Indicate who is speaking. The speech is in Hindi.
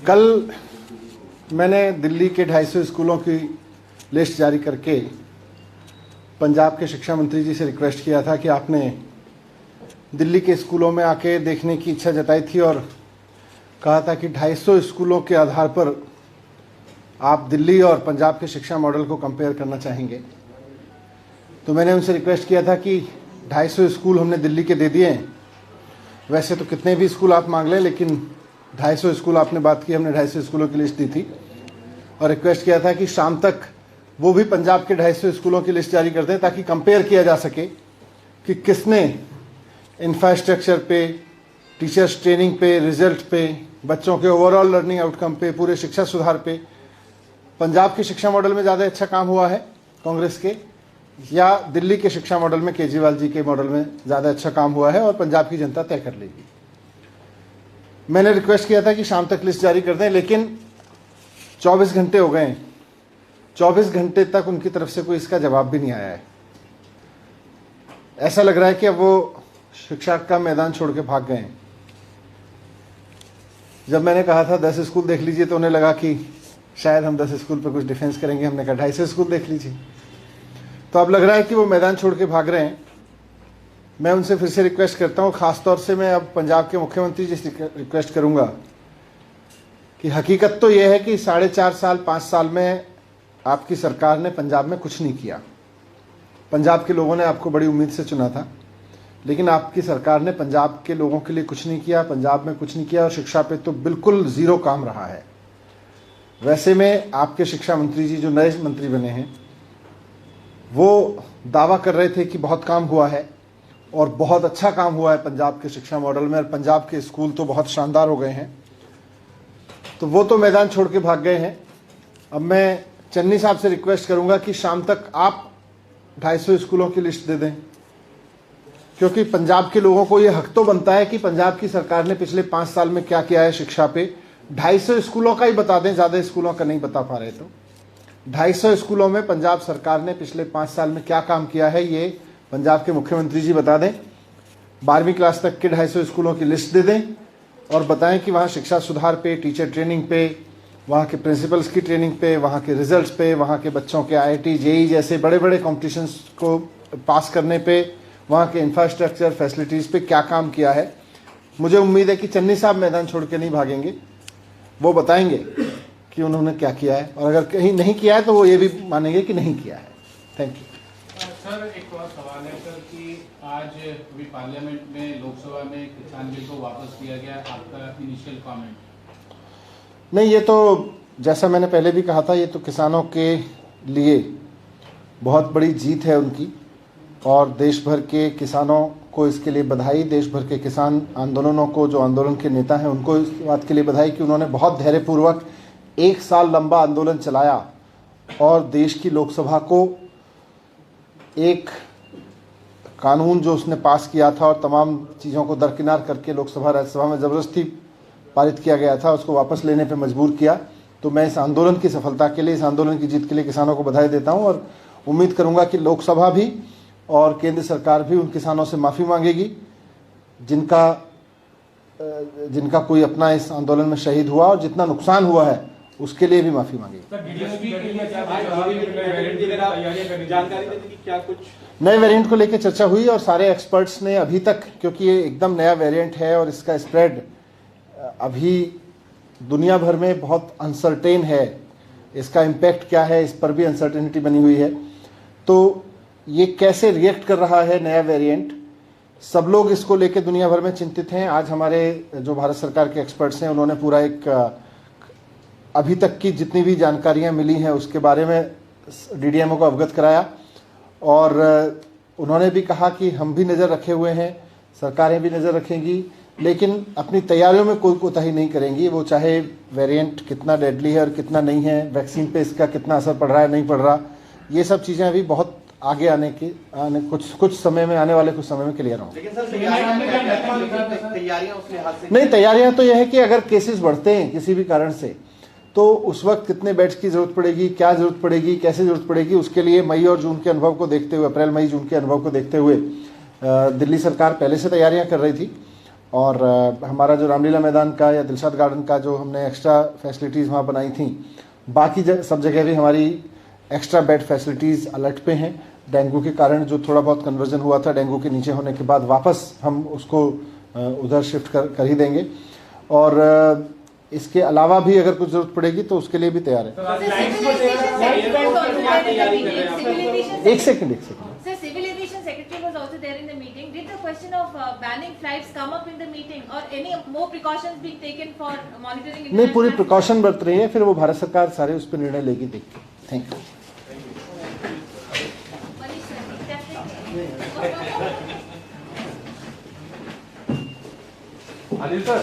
Speaker 1: कल मैंने दिल्ली के 250 स्कूलों की लिस्ट जारी करके पंजाब के शिक्षा मंत्री जी से रिक्वेस्ट किया था कि आपने दिल्ली के स्कूलों में आके देखने की इच्छा जताई थी और कहा था कि 250 स्कूलों के आधार पर आप दिल्ली और पंजाब के शिक्षा मॉडल को कंपेयर करना चाहेंगे। तो मैंने उनसे रिक्वेस्ट किया था कि 250 स्कूल हमने दिल्ली के दे दिए हैं। वैसे तो कितने भी स्कूल आप मांग लें, लेकिन 250 स्कूल आपने बात की, हमने 250 स्कूलों की लिस्ट दी थी और रिक्वेस्ट किया था कि शाम तक वो भी पंजाब के 250 स्कूलों की लिस्ट जारी कर दें ताकि कंपेयर किया जा सके कि किसने इंफ्रास्ट्रक्चर पे, टीचर्स ट्रेनिंग पे, रिजल्ट पे, बच्चों के ओवरऑल लर्निंग आउटकम पे, पूरे शिक्षा सुधार पे पंजाब के शिक्षा मॉडल में ज़्यादा अच्छा काम हुआ है कांग्रेस के, या दिल्ली के शिक्षा मॉडल में केजरीवाल जी के मॉडल में ज़्यादा अच्छा काम हुआ है, और पंजाब की जनता तय कर लेगी। मैंने रिक्वेस्ट किया था कि शाम तक लिस्ट जारी कर दें, लेकिन 24 घंटे हो गए हैं। 24 घंटे तक उनकी तरफ से कोई इसका जवाब भी नहीं आया है। ऐसा लग रहा है कि अब वो शिक्षा का मैदान छोड़ के भाग गए हैं। जब मैंने कहा था 10 स्कूल देख लीजिए तो उन्हें लगा कि शायद हम 10 स्कूल पर कुछ डिफेंस करेंगे। हमने कहा 250 स्कूल देख लीजिए। तो अब लग रहा है कि वो मैदान छोड़ के भाग रहे हैं। मैं उनसे फिर से रिक्वेस्ट करता हूँ, खासतौर से मैं अब पंजाब के मुख्यमंत्री जी से रिक्वेस्ट करूँगा कि हकीकत तो यह है कि 4.5 साल 5 साल में आपकी सरकार ने पंजाब में कुछ नहीं किया। पंजाब के लोगों ने आपको बड़ी उम्मीद से चुना था, लेकिन आपकी सरकार ने पंजाब के लोगों के लिए कुछ नहीं किया, पंजाब में कुछ नहीं किया, और शिक्षा पे तो बिल्कुल ज़ीरो काम रहा है। वैसे में आपके शिक्षा मंत्री जी जो नए मंत्री बने हैं वो दावा कर रहे थे कि बहुत काम हुआ है और बहुत अच्छा काम हुआ है पंजाब के शिक्षा मॉडल में, और पंजाब के स्कूल तो बहुत शानदार हो गए हैं। तो वो तो मैदान छोड़ के भाग गए हैं। अब मैं चन्नी साहब से रिक्वेस्ट करूंगा कि शाम तक आप 250 स्कूलों की लिस्ट दे दें, क्योंकि पंजाब के लोगों को ये हक तो बनता है कि पंजाब की सरकार ने पिछले 5 साल में क्या किया है शिक्षा पे। 250 स्कूलों का ही बता दें, ज़्यादा स्कूलों का नहीं बता पा रहे तो 250 स्कूलों में पंजाब सरकार ने पिछले 5 साल में क्या काम किया है ये पंजाब के मुख्यमंत्री जी बता दें। 12वीं क्लास तक के 250 स्कूलों की लिस्ट दे दें और बताएं कि वहाँ शिक्षा सुधार पे, टीचर ट्रेनिंग पे, वहाँ के प्रिंसिपल्स की ट्रेनिंग पे, वहाँ के रिजल्ट्स पे, वहाँ के बच्चों के IIT JEE जैसे बड़े बड़े कॉम्पिटिशन्स को पास करने पे, वहाँ के इंफ्रास्ट्रक्चर फैसिलिटीज़ पे क्या काम किया है। मुझे उम्मीद है कि चन्नी साहब मैदान छोड़ के नहीं भागेंगे, वो बताएंगे कि उन्होंने क्या किया है, और अगर कहीं नहीं किया है तो वो ये भी मानेंगे कि नहीं किया है। Thank you.
Speaker 2: सर, एक और सवाल है सर कि आज अभी पार्लियामेंट में, लोकसभा में किसान बिल को वापस लिया गया, आपका इनिशियल कमेंट?
Speaker 1: नहीं, ये तो जैसा मैंने पहले भी कहा था, ये तो किसानों के लिए बहुत बड़ी जीत है उनकी, और देश भर के किसानों को इसके लिए बधाई। देश भर के किसान आंदोलनों को, जो आंदोलन के नेता हैं, उनको इस बात के लिए बधाई कि उन्होंने बहुत धैर्यपूर्वक 1 साल लंबा आंदोलन चलाया और देश की लोकसभा को एक कानून जो उसने पास किया था और तमाम चीज़ों को दरकिनार करके लोकसभा राज्यसभा में ज़बरदस्ती पारित किया गया था, उसको वापस लेने पे मजबूर किया। तो मैं इस आंदोलन की सफलता के लिए, इस आंदोलन की जीत के लिए किसानों को बधाई देता हूं, और उम्मीद करूंगा कि लोकसभा भी और केंद्र सरकार भी उन किसानों से माफ़ी मांगेगी जिनका कोई अपना इस आंदोलन में शहीद हुआ, और जितना नुकसान हुआ है उसके लिए भी माफ़ी मांगेगी। नए वेरिएंट को लेकर चर्चा हुई और सारे एक्सपर्ट्स ने अभी तक, क्योंकि ये एकदम नया वेरिएंट है और इसका स्प्रेड अभी दुनिया भर में बहुत अनसर्टेन है, इसका इम्पैक्ट क्या है इस पर भी अनसर्टेनिटी बनी हुई है। तो ये कैसे रिएक्ट कर रहा है नया वेरिएंट, सब लोग इसको लेकर दुनिया भर में चिंतित हैं। आज हमारे जो भारत सरकार के एक्सपर्ट्स हैं उन्होंने पूरा एक अभी तक की जितनी भी जानकारियां मिली हैं उसके बारे में DDMO को अवगत कराया, और उन्होंने भी कहा कि हम भी नज़र रखे हुए हैं, सरकारें भी नज़र रखेंगी, लेकिन अपनी तैयारियों में कोई कोताही नहीं करेंगी। वो चाहे वेरिएंट कितना डेडली है और कितना नहीं है, वैक्सीन पे इसका कितना असर पड़ रहा है नहीं पड़ रहा, ये सब चीज़ें अभी बहुत आगे कुछ समय में, आने वाले कुछ समय में क्लियर होंगे।
Speaker 3: लेकिन सर तैयारियां उस लिहाज से
Speaker 1: नहीं, तैयारियां तो यह है कि अगर केसेस बढ़ते हैं किसी भी कारण से तो उस वक्त कितने बेड्स की जरूरत पड़ेगी, क्या जरूरत पड़ेगी, कैसे जरूरत पड़ेगी, उसके लिए मई और जून के अनुभव को देखते हुए, अप्रैल मई जून के अनुभव को देखते हुए दिल्ली सरकार पहले से तैयारियां कर रही थी, और हमारा जो रामलीला मैदान का या दिलशाद गार्डन का जो हमने एक्स्ट्रा फैसिलिटीज़ वहाँ बनाई थी, बाकी सब जगह भी हमारी एक्स्ट्रा बेड फैसिलिटीज़ अलर्ट पे हैं। डेंगू के कारण जो थोड़ा बहुत कन्वर्जन हुआ था डेंगू के नीचे होने के बाद, वापस हम उसको उधर शिफ्ट कर ही देंगे। और इसके अलावा भी अगर कुछ जरूरत पड़ेगी तो उसके लिए भी तैयार है। एक second
Speaker 3: Sir, Civil Aviation Secretary was also there in the meeting. Did the question of banning flights come up in the meeting, or any more precautions being taken for monitoring?
Speaker 1: नहीं, पूरी प्रिकॉशन बरत रही है, फिर वो भारत सरकार सारे उस पर निर्णय लेगी। देखिए, थैंक यू।
Speaker 4: अनिल सर